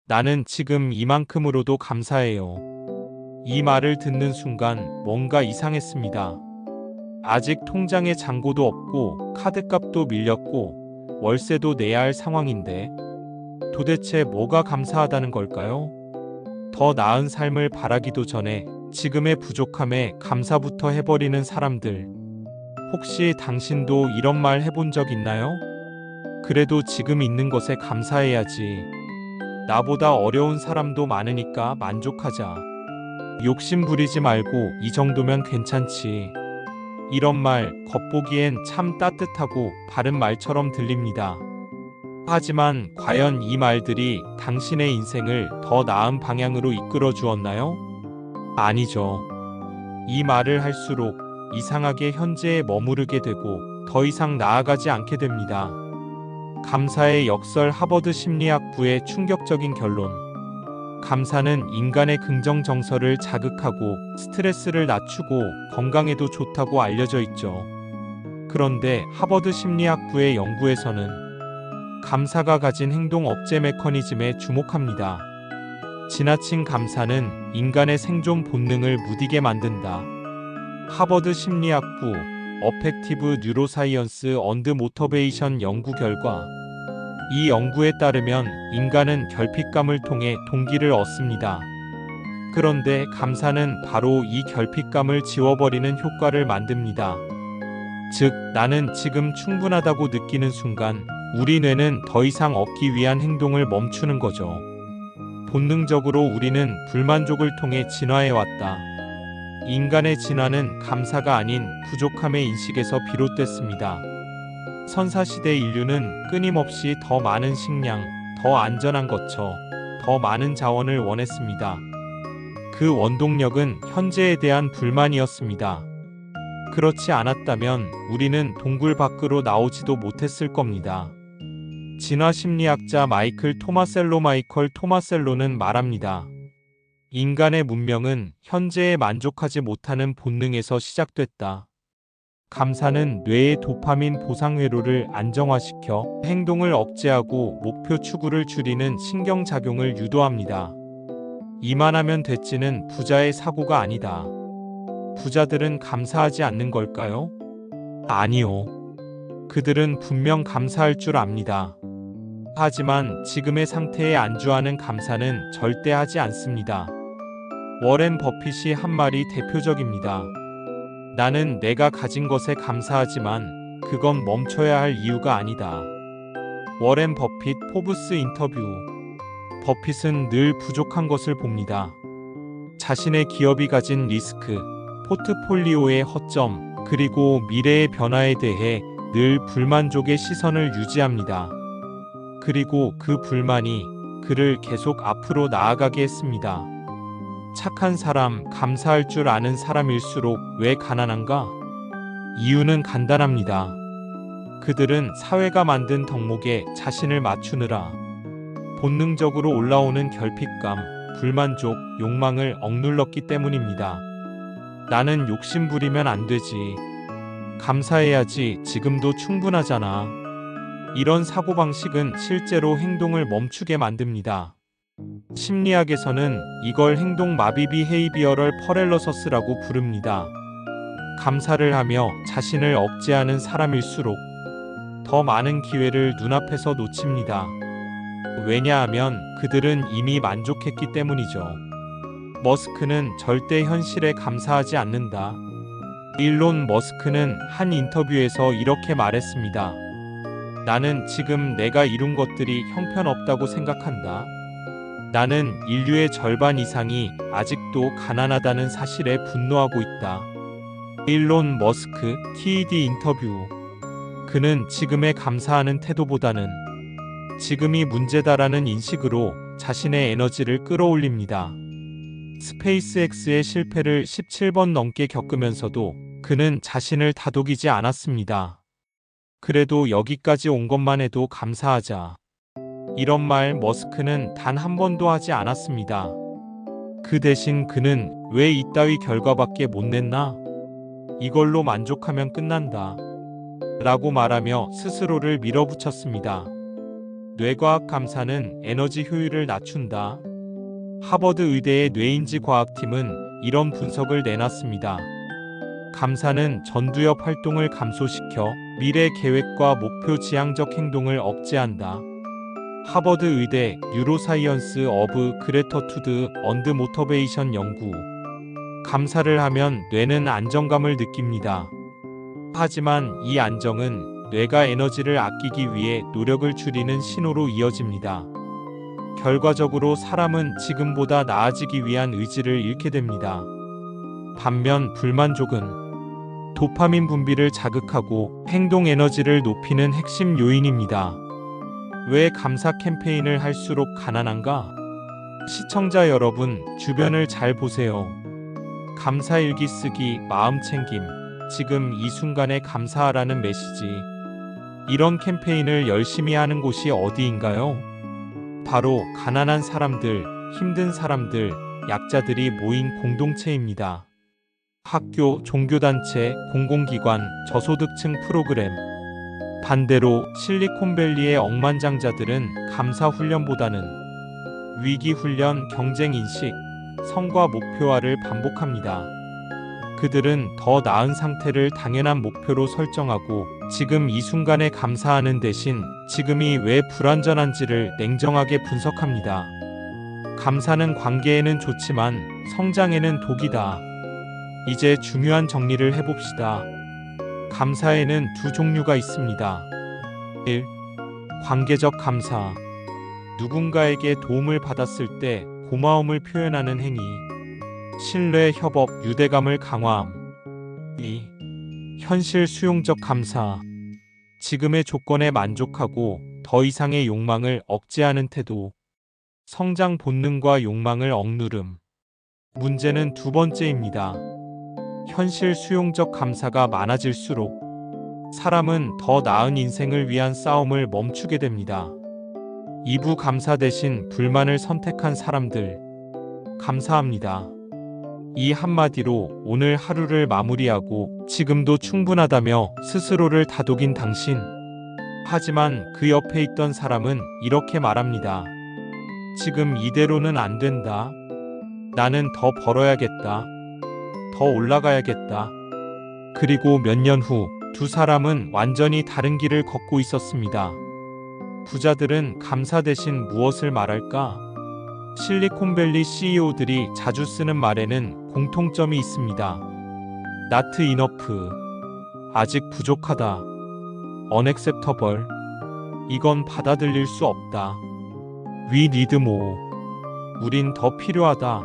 나는 지금 이만큼으로도 감사해요. 이 말을 듣는 순간 뭔가 이상했습니다. 아직 통장에 잔고도 없고 카드값도 밀렸고 월세도 내야 할 상황인데 도대체 뭐가 감사하다는 걸까요? 더 나은 삶을 바라기도 전에 지금의 부족함에 감사부터 해버리는 사람들. 혹시 당신도 이런 말 해본 적 있나요? 그래도 지금 있는 것에 감사해야지. 나보다 어려운 사람도 많으니까 만족하자. 욕심 부리지 말고 이 정도면 괜찮지. 이런 말 겉보기엔 참 따뜻하고 바른 말처럼 들립니다. 하지만 과연 이 말들이 당신의 인생을 더 나은 방향으로 이끌어 주었나요? 아니죠. 이 말을 할수록 이상하게 현재에 머무르게 되고 더 이상 나아가지 않게 됩니다. 감사의 역설 하버드 심리학부의 충격적인 결론. 감사는 인간의 긍정 정서를 자극하고 스트레스를 낮추고 건강에도 좋다고 알려져 있죠. 그런데 하버드 심리학부의 연구에서는 감사가 가진 행동 억제 메커니즘에 주목합니다. 지나친 감사는 인간의 생존 본능을 무디게 만든다. 하버드 심리학부 어펙티브 뉴로사이언스 언드 모터베이션 연구 결과, 이 연구에 따르면 인간은 결핍감을 통해 동기를 얻습니다. 그런데 감사는 바로 이 결핍감을 지워버리는 효과를 만듭니다. 즉, 나는 지금 충분하다고 느끼는 순간 우리 뇌는 더 이상 얻기 위한 행동을 멈추는 거죠. 본능적으로 우리는 불만족을 통해 진화해왔다. 인간의 진화는 감사가 아닌 부족함의 인식에서 비롯됐습니다. 선사시대 인류는 끊임없이 더 많은 식량, 더 안전한 거처, 더 많은 자원을 원했습니다. 그 원동력은 현재에 대한 불만이었습니다. 그렇지 않았다면 우리는 동굴 밖으로 나오지도 못했을 겁니다. 진화심리학자 마이클 토마셀로는 말합니다. 인간의 문명은 현재에 만족하지 못하는 본능에서 시작됐다. 감사는 뇌의 도파민 보상 회로를 안정화시켜 행동을 억제하고 목표 추구를 줄이는 신경작용을 유도합니다. 이만하면 됐지는 부자의 사고가 아니다. 부자들은 감사하지 않는 걸까요? 아니요. 그들은 분명 감사할 줄 압니다. 하지만 지금의 상태에 안주하는 감사는 절대 하지 않습니다. 워렌 버핏이 한 말이 대표적입니다. 나는 내가 가진 것에 감사하지만 그건 멈춰야 할 이유가 아니다. 워렌 버핏 포브스 인터뷰. 버핏은 늘 부족한 것을 봅니다. 자신의 기업이 가진 리스크, 포트폴리오의 허점, 그리고 미래의 변화에 대해 늘 불만족의 시선을 유지합니다. 그리고 그 불만이 그를 계속 앞으로 나아가게 했습니다. 착한 사람, 감사할 줄 아는 사람일수록 왜 가난한가? 이유는 간단합니다. 그들은 사회가 만든 덕목에 자신을 맞추느라 본능적으로 올라오는 결핍감, 불만족, 욕망을 억눌렀기 때문입니다. 나는 욕심 부리면 안 되지. 감사해야지, 지금도 충분하잖아. 이런 사고방식은 실제로 행동을 멈추게 만듭니다. 심리학에서는 이걸 행동 마비 비헤이비어럴 퍼렐러서스라고 부릅니다. 감사를 하며 자신을 억제하는 사람일수록 더 많은 기회를 눈앞에서 놓칩니다. 왜냐하면 그들은 이미 만족했기 때문이죠. 머스크는 절대 현실에 감사하지 않는다. 일론 머스크는 한 인터뷰에서 이렇게 말했습니다. 나는 지금 내가 이룬 것들이 형편없다고 생각한다. 나는 인류의 절반 이상이 아직도 가난하다는 사실에 분노하고 있다. 일론 머스크, TED 인터뷰. 그는 지금에 감사하는 태도보다는 지금이 문제다라는 인식으로 자신의 에너지를 끌어올립니다. 스페이스X의 실패를 17번 넘게 겪으면서도 그는 자신을 다독이지 않았습니다. 그래도 여기까지 온 것만 해도 감사하자. 이런 말 머스크는 단 한 번도 하지 않았습니다. 그 대신 그는 왜 이따위 결과밖에 못 냈나? 이걸로 만족하면 끝난다. 라고 말하며 스스로를 밀어붙였습니다. 뇌과학 감사는 에너지 효율을 낮춘다. 하버드 의대의 뇌인지 과학팀은 이런 분석을 내놨습니다. 감사는 전두엽 활동을 감소시켜 미래 계획과 목표 지향적 행동을 억제한다. 하버드 의대 뉴로사이언스 어브 그레터투드 언드 모터베이션 연구. 감사를 하면 뇌는 안정감을 느낍니다. 하지만 이 안정은 뇌가 에너지를 아끼기 위해 노력을 줄이는 신호로 이어집니다. 결과적으로 사람은 지금보다 나아지기 위한 의지를 잃게 됩니다. 반면 불만족은 도파민 분비를 자극하고 행동 에너지를 높이는 핵심 요인입니다. 왜 감사 캠페인을 할수록 가난한가? 시청자 여러분, 주변을 잘 보세요. 감사일기 쓰기, 마음 챙김, 지금 이 순간에 감사하라는 메시지. 이런 캠페인을 열심히 하는 곳이 어디인가요? 바로 가난한 사람들, 힘든 사람들, 약자들이 모인 공동체입니다. 학교, 종교단체, 공공기관, 저소득층 프로그램. 반대로 실리콘밸리의 억만장자들은 감사훈련보다는 위기훈련, 경쟁인식, 성과 목표화를 반복합니다. 그들은 더 나은 상태를 당연한 목표로 설정하고 지금 이 순간에 감사하는 대신 지금이 왜 불완전한지를 냉정하게 분석합니다. 감사는 관계에는 좋지만 성장에는 독이다. 이제 중요한 정리를 해봅시다. 감사에는 두 종류가 있습니다. 1. 관계적 감사. 누군가에게 도움을 받았을 때 고마움을 표현하는 행위. 신뢰, 협업, 유대감을 강화함. 2. 현실 수용적 감사. 지금의 조건에 만족하고 더 이상의 욕망을 억제하는 태도. 성장 본능과 욕망을 억누름. 문제는 두 번째입니다. 현실 수용적 감사가 많아질수록 사람은 더 나은 인생을 위한 싸움을 멈추게 됩니다. 2부 감사 대신 불만을 선택한 사람들. 감사합니다. 이 한마디로 오늘 하루를 마무리하고 지금도 충분하다며 스스로를 다독인 당신. 하지만 그 옆에 있던 사람은 이렇게 말합니다. 지금 이대로는 안 된다. 나는 더 벌어야겠다. 더 올라가야겠다. 그리고 몇 년 후 두 사람은 완전히 다른 길을 걷고 있었습니다. 부자들은 감사 대신 무엇을 말할까? 실리콘밸리 CEO들이 자주 쓰는 말에는 공통점이 있습니다. Not enough. 아직 부족하다. Unacceptable. 이건 받아들일 수 없다. We need more. 우린 더 필요하다.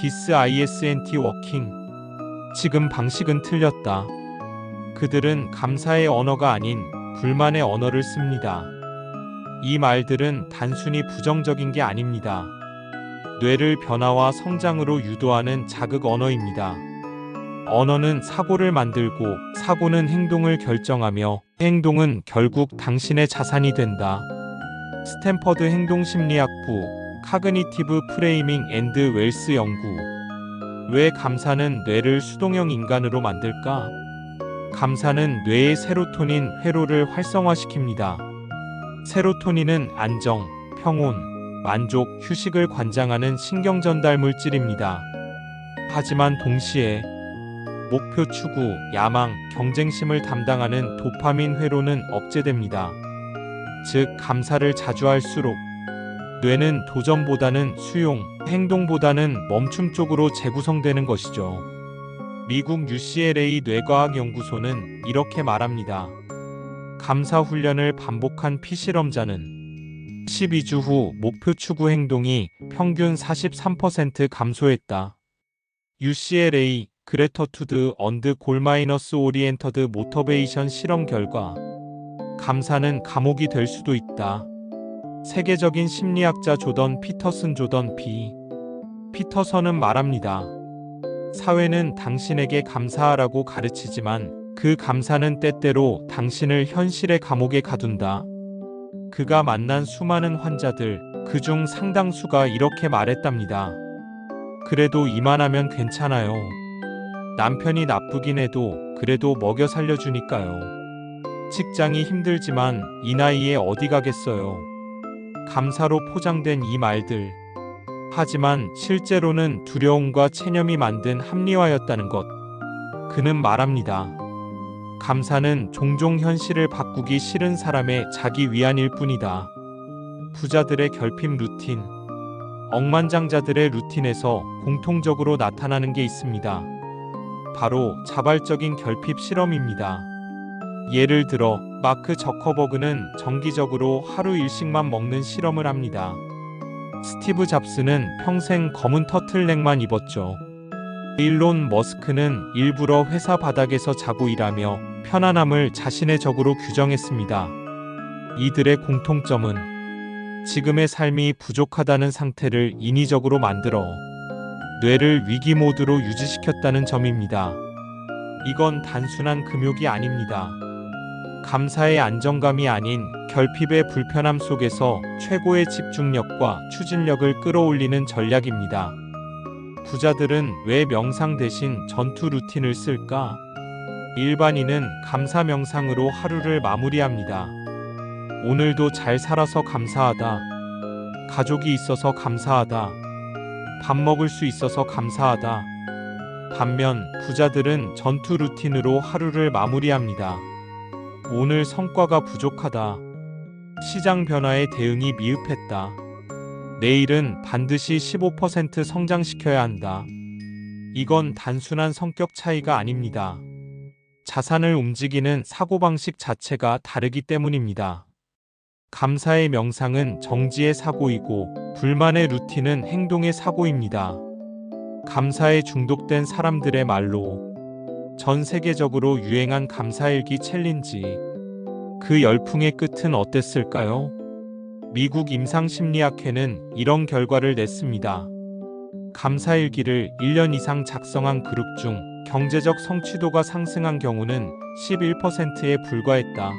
This isn't working. 지금 방식은 틀렸다. 그들은 감사의 언어가 아닌 불만의 언어를 씁니다. 이 말들은 단순히 부정적인 게 아닙니다. 뇌를 변화와 성장으로 유도하는 자극 언어입니다. 언어는 사고를 만들고 사고는 행동을 결정하며 행동은 결국 당신의 자산이 된다. 스탠퍼드 행동심리학부 카그니티브 프레이밍 앤드 웰스 연구. 왜 감사는 뇌를 수동형 인간으로 만들까? 감사는 뇌의 세로토닌 회로를 활성화시킵니다. 세로토닌은 안정, 평온, 만족, 휴식을 관장하는 신경전달 물질입니다. 하지만 동시에 목표 추구, 야망, 경쟁심을 담당하는 도파민 회로는 억제됩니다. 즉, 감사를 자주 할수록 뇌는 도전보다는 수용, 행동보다는 멈춤 쪽으로 재구성되는 것이죠. 미국 UCLA 뇌과학연구소는 이렇게 말합니다. 감사 훈련을 반복한 피실험자는 12주 후 목표 추구 행동이 평균 43% 감소했다. UCLA 그레터투드 언드 골마이너스 오리엔터드 모터베이션 실험 결과 감사는 감옥이 될 수도 있다. 세계적인 심리학자 조던 피터슨은 말합니다. 사회는 당신에게 감사하라고 가르치지만 그 감사는 때때로 당신을 현실의 감옥에 가둔다. 그가 만난 수많은 환자들, 그중 상당수가 이렇게 말했답니다. 그래도 이만하면 괜찮아요. 남편이 나쁘긴 해도 그래도 먹여 살려주니까요. 직장이 힘들지만 이 나이에 어디 가겠어요. 감사로 포장된 이 말들. 하지만 실제로는 두려움과 체념이 만든 합리화였다는 것. 그는 말합니다. 감사는 종종 현실을 바꾸기 싫은 사람의 자기 위안일 뿐이다. 부자들의 결핍 루틴. 억만장자들의 루틴에서 공통적으로 나타나는 게 있습니다. 바로 자발적인 결핍 실험입니다. 예를 들어 마크 저커버그는 정기적으로 하루 일식만 먹는 실험을 합니다. 스티브 잡스는 평생 검은 터틀넥만 입었죠. 일론 머스크는 일부러 회사 바닥에서 자고 일하며 편안함을 자신의 적으로 규정했습니다. 이들의 공통점은 지금의 삶이 부족하다는 상태를 인위적으로 만들어 뇌를 위기 모드로 유지시켰다는 점입니다. 이건 단순한 금욕이 아닙니다. 감사의 안정감이 아닌 결핍의 불편함 속에서 최고의 집중력과 추진력을 끌어올리는 전략입니다. 부자들은 왜 명상 대신 전투 루틴을 쓸까? 일반인은 감사 명상으로 하루를 마무리합니다. 오늘도 잘 살아서 감사하다. 가족이 있어서 감사하다. 밥 먹을 수 있어서 감사하다. 반면 부자들은 전투 루틴으로 하루를 마무리합니다. 오늘 성과가 부족하다. 시장 변화에 대응이 미흡했다. 내일은 반드시 15% 성장시켜야 한다. 이건 단순한 성격 차이가 아닙니다. 자산을 움직이는 사고방식 자체가 다르기 때문입니다. 감사의 명상은 정지의 사고이고 불만의 루틴은 행동의 사고입니다. 감사에 중독된 사람들의 말로 전 세계적으로 유행한 감사일기 챌린지. 그 열풍의 끝은 어땠을까요? 미국 임상심리학회는 이런 결과를 냈습니다. 감사일기를 1년 이상 작성한 그룹 중 경제적 성취도가 상승한 경우는 11%에 불과했다.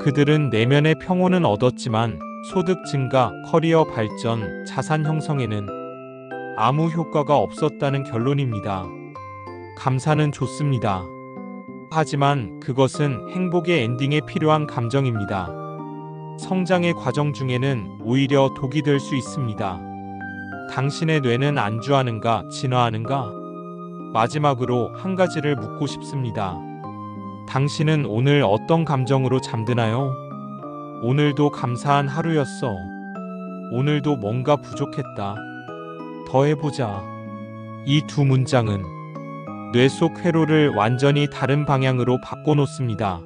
그들은 내면의 평온은 얻었지만 소득 증가, 커리어 발전, 자산 형성에는 아무 효과가 없었다는 결론입니다. 감사는 좋습니다. 하지만 그것은 행복의 엔딩에 필요한 감정입니다. 성장의 과정 중에는 오히려 독이 될 수 있습니다. 당신의 뇌는 안주하는가, 진화하는가? 마지막으로 한 가지를 묻고 싶습니다. 당신은 오늘 어떤 감정으로 잠드나요? 오늘도 감사한 하루였어. 오늘도 뭔가 부족했다. 더 해보자. 이 두 문장은 뇌 속 회로를 완전히 다른 방향으로 바꿔놓습니다.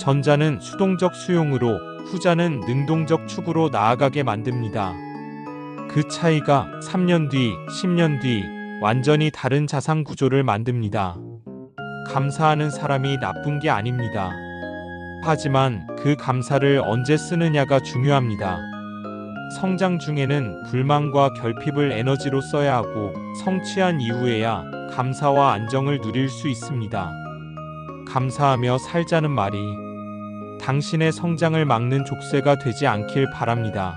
전자는 수동적 수용으로, 후자는 능동적 추구로 나아가게 만듭니다. 그 차이가 3년 뒤, 10년 뒤 완전히 다른 자산 구조를 만듭니다. 감사하는 사람이 나쁜 게 아닙니다. 하지만 그 감사를 언제 쓰느냐가 중요합니다. 성장 중에는 불만과 결핍을 에너지로 써야 하고 성취한 이후에야 감사와 안정을 누릴 수 있습니다. 감사하며 살자는 말이 당신의 성장을 막는 족쇄가 되지 않길 바랍니다.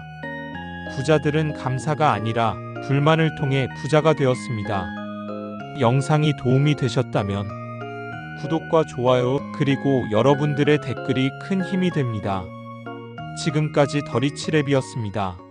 부자들은 감사가 아니라 불만을 통해 부자가 되었습니다. 영상이 도움이 되셨다면 구독과 좋아요 그리고 여러분들의 댓글이 큰 힘이 됩니다. 지금까지 더리치랩이었습니다.